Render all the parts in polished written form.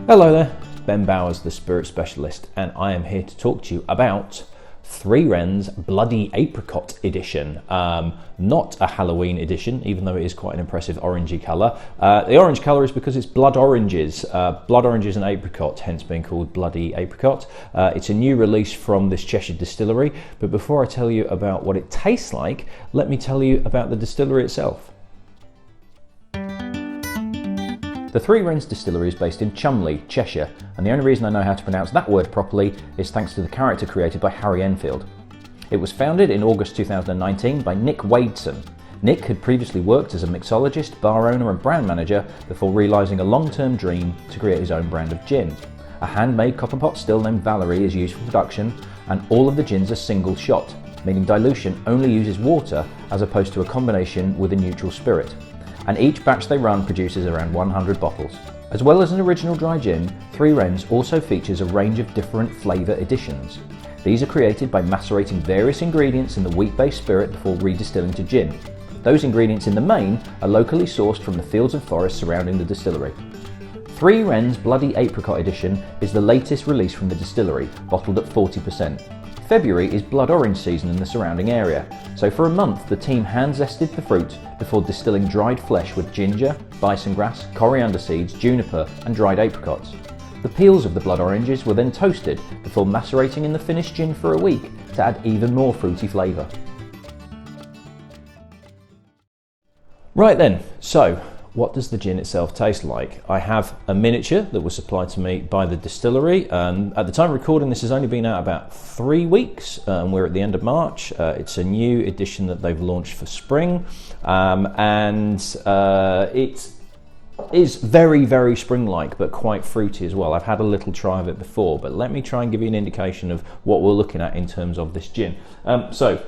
Hello there, Ben Bowers, the Spirit Specialist, and I am here to talk to you about Three Wrens Bloody Apricot Edition. Not a Halloween edition, even though it is quite an impressive orangey colour. The orange colour is because it's blood oranges and apricot, hence being called Bloody Apricot. It's a new release from this Cheshire distillery, but before I tell you about what it tastes like, let me tell you about the distillery itself. The Three Wrens distillery is based in Cholmondeley, Cheshire, and the only reason I know how to pronounce that word properly is thanks to the character created by Harry Enfield. It was founded in August 2019 by Nick Wadeson. Nick had previously worked as a mixologist, bar owner and brand manager before realising a long-term dream to create his own brand of gin. A handmade copper pot still named Valerie is used for production, and all of the gins are single shot, meaning dilution only uses water as opposed to a combination with a neutral spirit. And each batch they run produces around 100 bottles. As well as an original dry gin, Three Wrens also features a range of different flavour additions. These are created by macerating various ingredients in the wheat-based spirit before re-distilling to gin. Those ingredients in the main are locally sourced from the fields and forests surrounding the distillery. Three Wrens Bloody Apricot Edition is the latest release from the distillery, bottled at 40%. February is blood orange season in the surrounding area, so for a month the team hand-zested the fruit before distilling dried flesh with ginger, bisongrass, coriander seeds, juniper and dried apricots. The peels of the blood oranges were then toasted before macerating in the finished gin for a week to add even more fruity flavour. Right then, so what does the gin itself taste like? I have a miniature that was supplied to me by the distillery, and at the time of recording this has only been out about 3 weeks, and we're at the end of March. It's a new edition that they've launched for spring, and it is very, very spring-like, but quite fruity as well. I've had a little try of it before, but let me try and give you an indication of what we're looking at in terms of this gin. So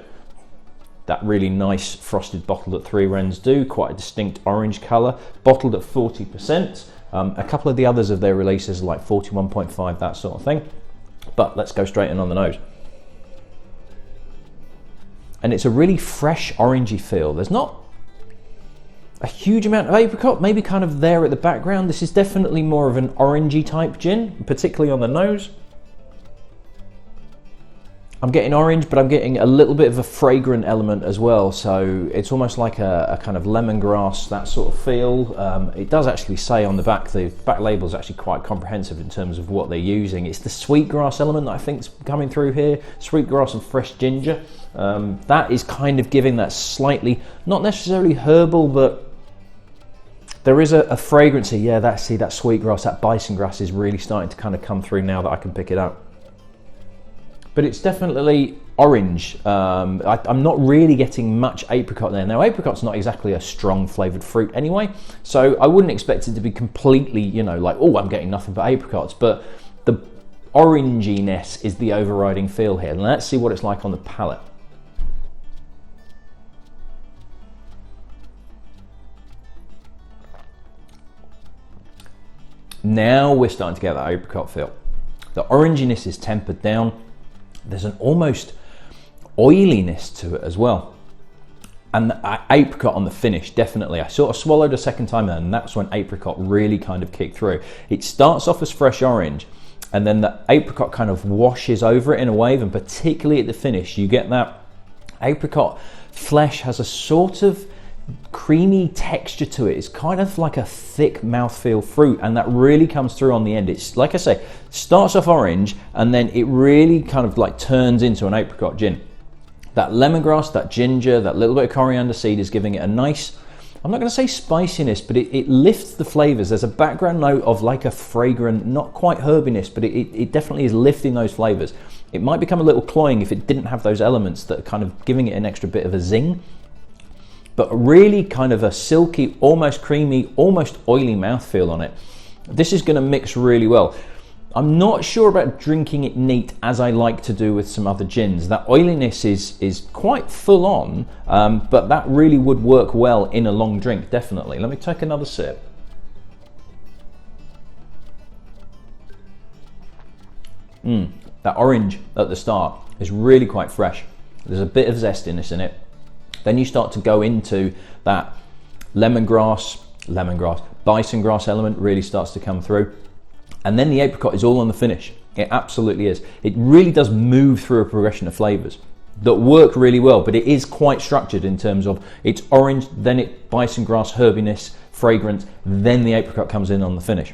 that really nice frosted bottle that Three Wrens do, quite a distinct orange colour, bottled at 40%. A couple of the others of their releases like 41.5, that sort of thing. But let's go straight in on the nose. And it's a really fresh orangey feel. There's not a huge amount of apricot, maybe kind of there at the background. This is definitely more of an orangey type gin, particularly on the nose. I'm getting orange, but I'm getting a little bit of a fragrant element as well, so it's almost like a kind of lemongrass, that sort of feel. It does actually say on the back label is actually quite comprehensive in terms of what they're using. It's the sweetgrass element that I think is coming through here, sweetgrass and fresh ginger. That is kind of giving that slightly, not necessarily herbal, but there is a fragrancy. Yeah, that sweetgrass, that bisongrass is really starting to kind of come through now that I can pick it up. But it's definitely orange. I'm not really getting much apricot there. Now, apricot's not exactly a strong flavoured fruit anyway, so I wouldn't expect it to be completely, you know, like, oh, I'm getting nothing but apricots, but the oranginess is the overriding feel here. And let's see what it's like on the palate. Now we're starting to get that apricot feel. The oranginess is tempered down. There's an almost oiliness to it as well. And the apricot on the finish, definitely. I sort of swallowed a second time there, and that's when apricot really kind of kicked through. It starts off as fresh orange, and then the apricot kind of washes over it in a wave, and particularly at the finish, you get that apricot flesh has a sort of creamy texture to it. It's kind of like a thick mouthfeel fruit, and that really comes through on the end. It's like I say, starts off orange and then it really kind of like turns into an apricot gin. That lemongrass, that ginger, that little bit of coriander seed is giving it a nice, I'm not going to say spiciness, but it lifts the flavors. There's a background note of like a fragrant, not quite herbiness, but it definitely is lifting those flavors. It might become a little cloying if it didn't have those elements that are kind of giving it an extra bit of a zing. But really kind of a silky, almost creamy, almost oily mouthfeel on it. This is going to mix really well. I'm not sure about drinking it neat as I like to do with some other gins. That oiliness is quite full on, but that really would work well in a long drink, definitely. Let me take another sip. That orange at the start is really quite fresh. There's a bit of zestiness in it. Then you start to go into that lemongrass, bisongrass element really starts to come through. And then the apricot is all on the finish. It absolutely is. It really does move through a progression of flavours that work really well, but it is quite structured in terms of it's orange, then it bisongrass, herbiness, fragrance, then the apricot comes in on the finish.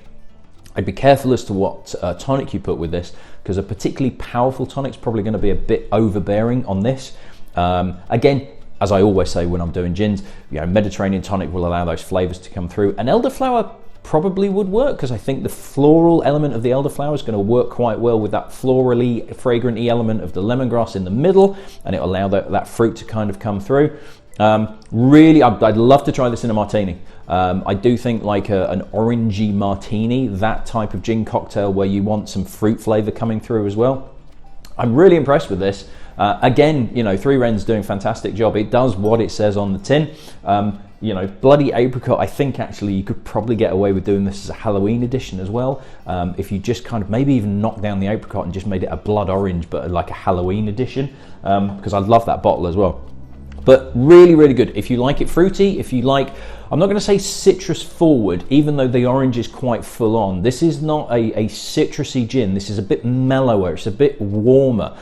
I'd be careful as to what tonic you put with this, because a particularly powerful tonic is probably going to be a bit overbearing on this. Again, as I always say when I'm doing gins, Mediterranean tonic will allow those flavours to come through. And elderflower probably would work, because I think the floral element of the elderflower is going to work quite well with that florally, fragranty element of the lemongrass in the middle, and it'll allow that fruit to kind of come through. Really, I'd love to try this in a martini. I do think like an orangey martini, that type of gin cocktail where you want some fruit flavour coming through as well. I'm really impressed with this. Again, Three Wrens doing a fantastic job. It does what it says on the tin. Bloody Apricot, I think actually you could probably get away with doing this as a Halloween edition as well. If you just kind of maybe even knocked down the apricot and just made it a blood orange, but like a Halloween edition, because I love that bottle as well. But really, really good. If you like it fruity, if you like, I'm not going to say citrus forward, even though the orange is quite full on. This is not a citrusy gin. This is a bit mellower. It's a bit warmer.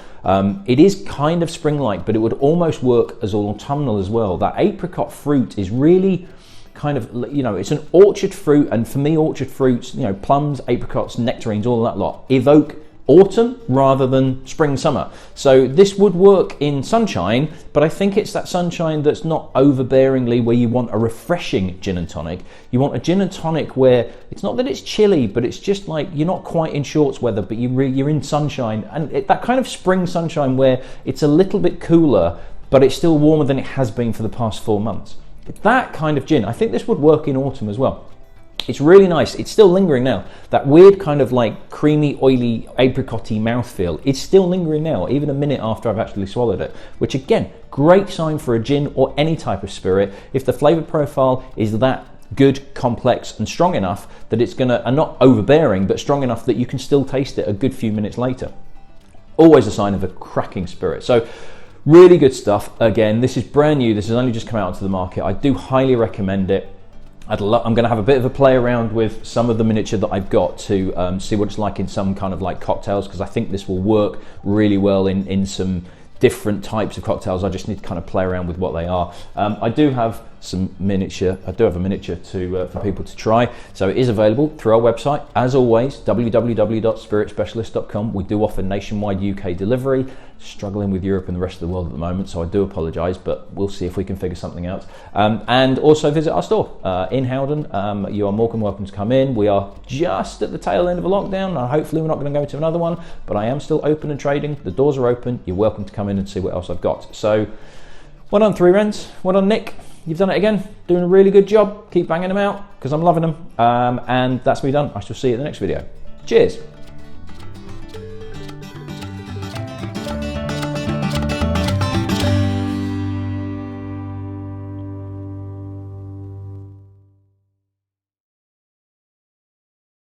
It is kind of spring-like, but it would almost work as autumnal as well. That apricot fruit is really kind of, it's an orchard fruit. And for me, orchard fruits, plums, apricots, nectarines, all that lot, evoke autumn rather than spring, summer. So this would work in sunshine, but I think it's that sunshine that's not overbearingly where you want a refreshing gin and tonic. You want a gin and tonic where it's not that it's chilly, but it's just like you're not quite in shorts weather, but you're in sunshine, and that kind of spring sunshine where it's a little bit cooler, but it's still warmer than it has been for the past 4 months. That kind of gin, I think this would work in autumn as well. It's really nice. It's still lingering now. That weird kind of like creamy, oily, apricot-y mouthfeel, it's still lingering now, even a minute after I've actually swallowed it, which again, great sign for a gin or any type of spirit. If the flavour profile is that good, complex and strong enough that it's going to, and not overbearing, but strong enough that you can still taste it a good few minutes later. Always a sign of a cracking spirit. So really good stuff. Again, this is brand new. This has only just come out onto the market. I do highly recommend it. I'm going to have a bit of a play around with some of the miniature that I've got to see what it's like in some kind of like cocktails, because I think this will work really well in some different types of cocktails. I just need to kind of play around with what they are. I do have some miniature. I do have a miniature for people to try. So it is available through our website. As always, www.spiritspecialist.com. We do offer nationwide UK delivery. Struggling with Europe and the rest of the world at the moment, so I do apologise, but we'll see if we can figure something out. And also visit our store in Howden. You are more than welcome to come in. We are just at the tail end of a lockdown, and hopefully we're not going to go into another one, but I am still open and trading. The doors are open. You're welcome to come in and see what else I've got. So well done, Three Wrens. Well done, Nick. You've done it again. Doing a really good job. Keep banging them out, because I'm loving them. And that's me done. I shall see you in the next video. Cheers.